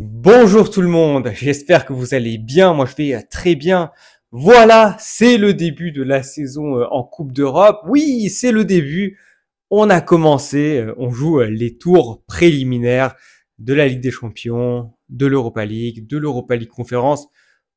Bonjour tout le monde, j'espère que vous allez bien, moi je vais très bien. Voilà, c'est le début de la saison en Coupe d'Europe. Oui, c'est le début. On a commencé, on joue les tours préliminaires de la Ligue des Champions, de l'Europa League Conférence.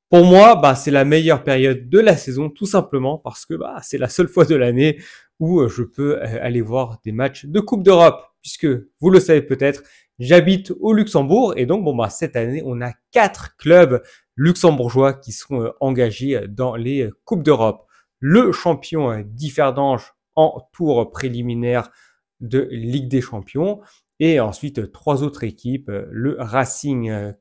Pour moi, c'est la meilleure période de la saison, tout simplement parce que c'est la seule fois de l'année où je peux aller voir des matchs de Coupe d'Europe, puisque vous le savez peut-être, j'habite au Luxembourg et donc cette année, on a 4 clubs luxembourgeois qui sont engagés dans les Coupes d'Europe. Le champion d'Ifferdange en tour préliminaire de Ligue des Champions et ensuite 3 autres équipes, le Racing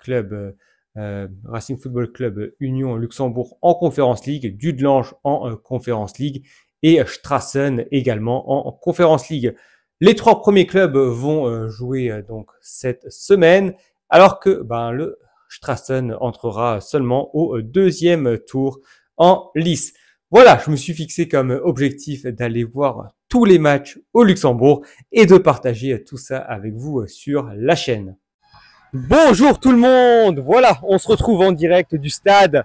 Football Club Union Luxembourg en Conference League, Dudelange en Conference League et Strassen également en Conference League. Les 3 premiers clubs vont jouer donc cette semaine, alors que le Strassen entrera seulement au deuxième tour en lice. Voilà, je me suis fixé comme objectif d'aller voir tous les matchs au Luxembourg et de partager tout ça avec vous sur la chaîne. Bonjour tout le monde, voilà, on se retrouve en direct du stade.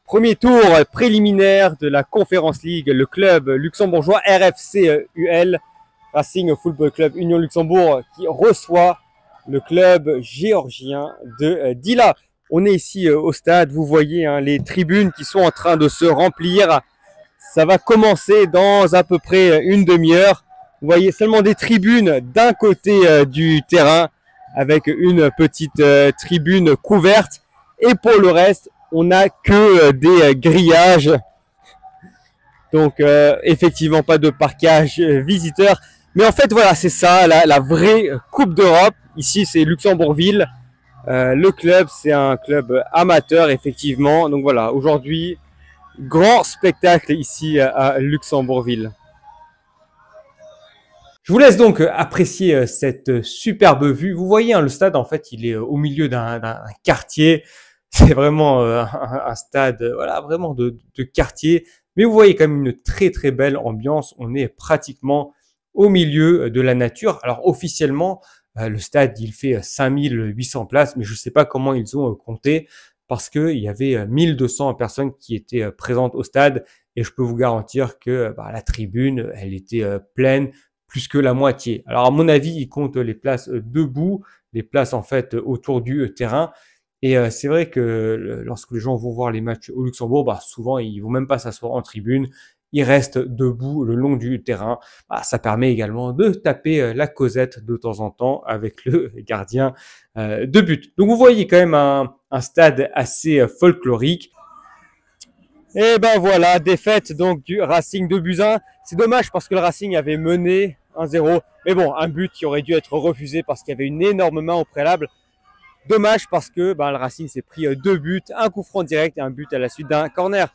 Premier tour préliminaire de la Conference League, le club luxembourgeois RFC UL, Racing Football Club Union Luxembourg, qui reçoit le club géorgien de Dila. On est ici au stade, vous voyez les tribunes qui sont en train de se remplir. Ça va commencer dans à peu près une demi-heure. Vous voyez seulement des tribunes d'un côté du terrain avec une petite tribune couverte. Et pour le reste, on n'a que des grillages. Donc effectivement pas de parquage visiteur. Mais en fait voilà, c'est ça la vraie Coupe d'Europe. Ici c'est Luxembourgville. Le club c'est un club amateur effectivement. Donc voilà, aujourd'hui grand spectacle ici à Luxembourgville. Je vous laisse donc apprécier cette superbe vue. Vous voyez, le stade, en fait, il est au milieu d'un quartier. C'est vraiment un stade, voilà, vraiment de quartier. Mais vous voyez quand même une très très belle ambiance. On est pratiquement au milieu de la nature. Alors officiellement, le stade, il fait 5800 places, mais je ne sais pas comment ils ont compté parce qu'il y avait 1200 personnes qui étaient présentes au stade. Et je peux vous garantir que la tribune, elle était pleine, plus que la moitié. Alors à mon avis, ils comptent les places debout, les places en fait autour du terrain. Et c'est vrai que lorsque les gens vont voir les matchs au Luxembourg, souvent ils vont même pas s'asseoir en tribune, ils restent debout le long du terrain. Ça permet également de taper la causette de temps en temps avec le gardien de but. Donc vous voyez quand même un stade assez folklorique. Et voilà, défaite donc du Racing de Buzyn. C'est dommage parce que le Racing avait mené 1-0. Mais bon, un but qui aurait dû être refusé parce qu'il y avait une énorme main au préalable. Dommage parce que le Racing s'est pris 2 buts, un coup franc direct et un but à la suite d'un corner.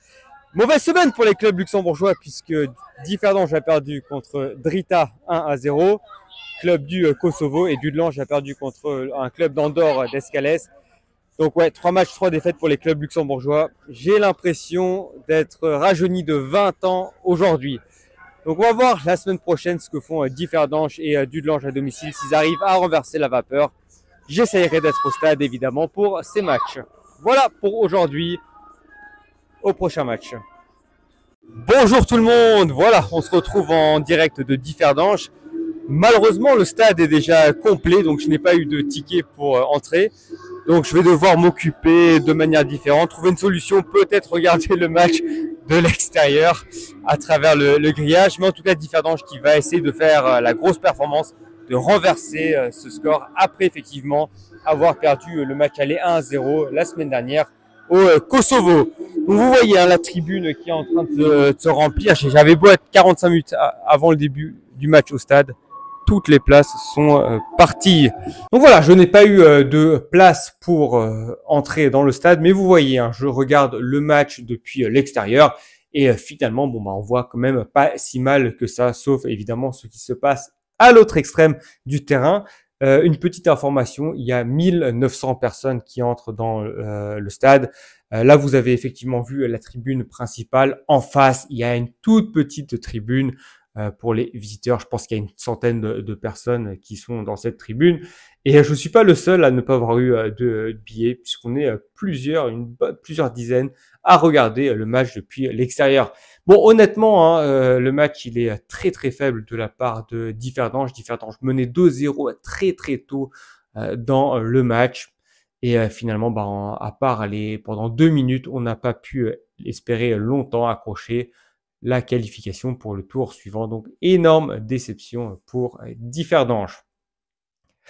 Mauvaise semaine pour les clubs luxembourgeois puisque Differdange a perdu contre Drita 1-0, club du Kosovo, et Dudelange a perdu contre un club d'Andorre d'Escalès. Donc ouais, 3 matchs, 3 défaites pour les clubs luxembourgeois. J'ai l'impression d'être rajeuni de 20 ans aujourd'hui. Donc on va voir la semaine prochaine ce que font Differdange et Dudelange à domicile, s'ils arrivent à renverser la vapeur. J'essaierai d'être au stade évidemment pour ces matchs. Voilà pour aujourd'hui, au prochain match. Bonjour tout le monde, voilà, on se retrouve en direct de Differdange. Malheureusement, le stade est déjà complet, donc je n'ai pas eu de ticket pour entrer. Donc je vais devoir m'occuper de manière différente, trouver une solution, peut-être regarder le match de l'extérieur à travers le grillage. Mais en tout cas, Differdange qui va essayer de faire la grosse performance, de renverser ce score après effectivement avoir perdu le match aller 1-0 la semaine dernière au Kosovo. Donc vous voyez la tribune qui est en train de se remplir. J'avais beau être 45 minutes avant le début du match au stade. Toutes les places sont parties. Donc voilà, je n'ai pas eu de place pour entrer dans le stade, mais vous voyez, je regarde le match depuis l'extérieur et finalement, on voit quand même pas si mal que ça, sauf évidemment ce qui se passe à l'autre extrême du terrain. Une petite information, il y a 1900 personnes qui entrent dans le stade. Là, vous avez effectivement vu la tribune principale. En face, il y a une toute petite tribune pour les visiteurs. Je pense qu'il y a une centaine de personnes qui sont dans cette tribune. Et je suis pas le seul à ne pas avoir eu de billets, puisqu'on est plusieurs dizaines à regarder le match depuis l'extérieur. Bon, honnêtement, hein, le match il est très très faible de la part de Differdange. Differdange menait 2-0 très très tôt dans le match. Et finalement, bah, à part aller pendant 2 minutes, on n'a pas pu espérer longtemps accrocher la qualification pour le tour suivant. Donc, énorme déception pour Differdange.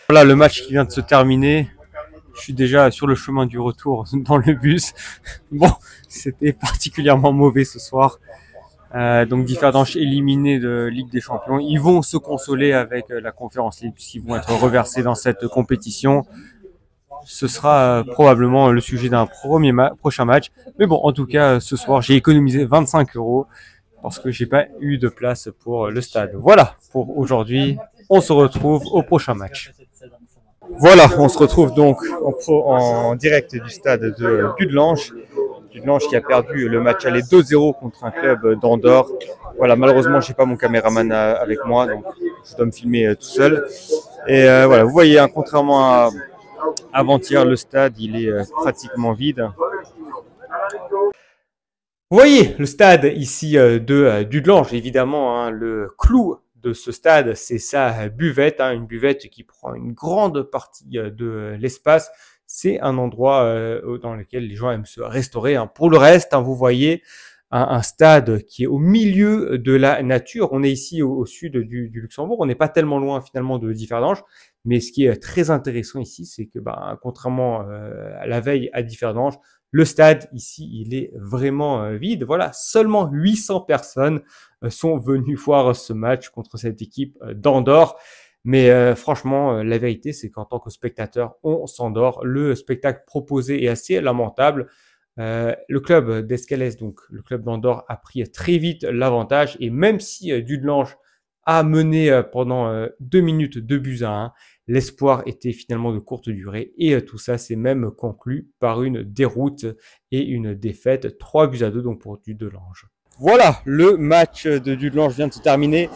Voilà le match qui vient de se terminer. Je suis déjà sur le chemin du retour dans le bus. Bon, c'était particulièrement mauvais ce soir. Donc Differdange éliminé de Ligue des Champions. Ils vont se consoler avec la Conférence League puisqu'ils vont être reversés dans cette compétition. Ce sera probablement le sujet d'un prochain match. Mais bon, en tout cas, ce soir, j'ai économisé 25 € parce que j'ai pas eu de place pour le stade. Voilà pour aujourd'hui. On se retrouve au prochain match. Voilà, on se retrouve donc en direct du stade de Dudelange. Dudelange qui a perdu le match aller 2-0 contre un club d'Andorre. Voilà, malheureusement, j'ai pas mon caméraman avec moi, donc je dois me filmer tout seul. Et voilà, vous voyez, hein, contrairement à avant-hier, le stade, il est pratiquement vide. Vous voyez le stade ici de Dudelange, évidemment, hein, le clou de ce stade, c'est sa buvette, hein, une buvette qui prend une grande partie de l'espace. C'est un endroit dans lequel les gens aiment se restaurer. Hein. Pour le reste, hein, vous voyez un stade qui est au milieu de la nature. On est ici au sud du Luxembourg. On n'est pas tellement loin finalement de Differdange. Mais ce qui est très intéressant ici, c'est que contrairement à la veille à Differdange, le stade ici, il est vraiment vide. Voilà, seulement 800 personnes sont venues voir ce match contre cette équipe d'Andorre. Mais franchement, la vérité, c'est qu'en tant que spectateur, on s'endort. Le spectacle proposé est assez lamentable. Le club d'Escalès, donc le club d'Andorre, a pris très vite l'avantage. Et même si Dudelange a mené pendant 2 minutes 2-1, l'espoir était finalement de courte durée. Et tout ça s'est même conclu par une déroute et une défaite 3-2 donc pour Dudelange. Voilà, le match de Dudelange vient de se terminer.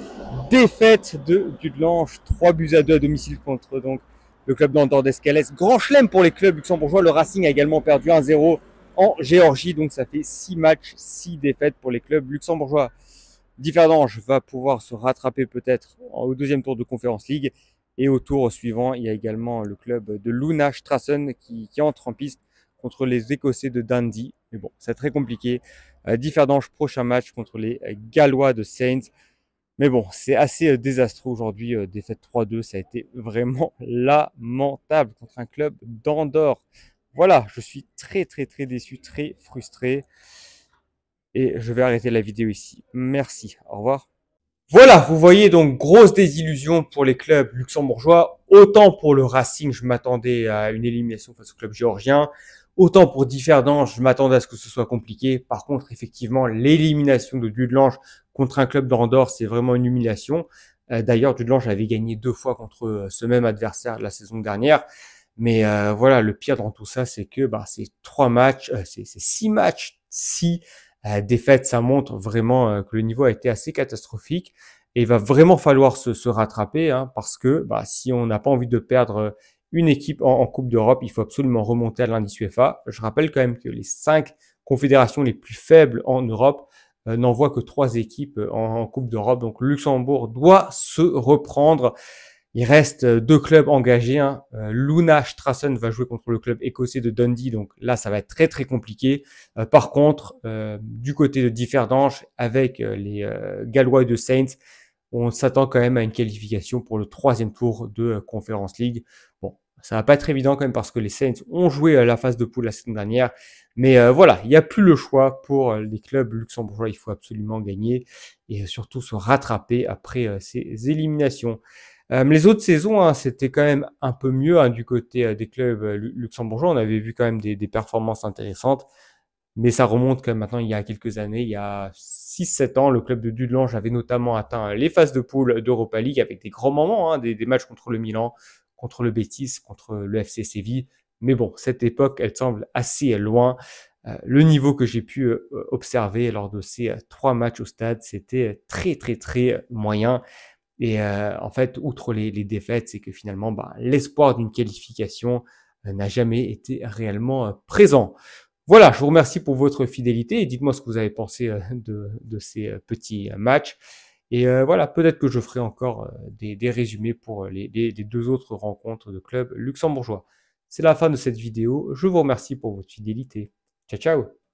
Défaite de Dudelange, 3-2 à domicile contre donc le club d'Andorre d'Escalès. Grand chelem pour les clubs luxembourgeois. Le Racing a également perdu 1-0 en Géorgie. Donc ça fait 6 matchs, 6 défaites pour les clubs luxembourgeois. Differdange va pouvoir se rattraper peut-être au deuxième tour de Conference League. Et au tour suivant, il y a également le club de Luna Strassen qui entre en piste contre les Écossais de Dundee. Mais bon, c'est très compliqué. Differdange, prochain match contre les Gallois de Saints. Mais bon, c'est assez désastreux aujourd'hui. Défaite 3-2, ça a été vraiment lamentable contre un club d'Andorre. Voilà, je suis très déçu, très frustré. Et je vais arrêter la vidéo ici. Merci, au revoir. Voilà, vous voyez donc grosse désillusion pour les clubs luxembourgeois. Autant pour le Racing, je m'attendais à une élimination face au club géorgien. Autant pour Differdange, je m'attendais à ce que ce soit compliqué. Par contre, effectivement, l'élimination de Dudelange contre un club d'Andorre, c'est vraiment une humiliation. D'ailleurs, Dudelange avait gagné 2 fois contre ce même adversaire la saison dernière. Mais voilà, le pire dans tout ça, c'est que c'est 3 matchs, c'est 6 matchs, 6 défaite, ça montre vraiment que le niveau a été assez catastrophique et il va vraiment falloir se rattraper hein, parce que si on n'a pas envie de perdre une équipe en Coupe d'Europe, il faut absolument remonter à l'indice UEFA. Je rappelle quand même que les 5 confédérations les plus faibles en Europe n'envoient que 3 équipes en Coupe d'Europe. Donc Luxembourg doit se reprendre. Il reste 2 clubs engagés. Hein. Luna Strassen va jouer contre le club écossais de Dundee. Donc là, ça va être très compliqué. Par contre, du côté de Differdange, avec les Gallois de Saints, on s'attend quand même à une qualification pour le 3e tour de Conference League. Bon, ça va pas être évident quand même parce que les Saints ont joué la phase de poule la saison dernière. Mais voilà, il n'y a plus le choix pour les clubs luxembourgeois. Il faut absolument gagner et surtout se rattraper après ces éliminations. Les autres saisons, hein, c'était quand même un peu mieux hein, du côté des clubs luxembourgeois. On avait vu quand même des performances intéressantes, mais ça remonte quand même maintenant il y a quelques années. Il y a 6-7 ans, le club de Dudelange avait notamment atteint les phases de poule d'Europa League avec des grands moments, hein, des matchs contre le Milan, contre le Betis, contre le FC Séville. Mais bon, cette époque, elle semble assez loin. Le niveau que j'ai pu observer lors de ces 3 matchs au stade, c'était très moyen. Et en fait, outre les défaites, c'est que finalement, l'espoir d'une qualification n'a jamais été réellement présent. Voilà, je vous remercie pour votre fidélité et dites-moi ce que vous avez pensé de ces petits matchs. Et voilà, peut-être que je ferai encore des résumés pour les deux autres rencontres de clubs luxembourgeois. C'est la fin de cette vidéo. Je vous remercie pour votre fidélité. Ciao, ciao!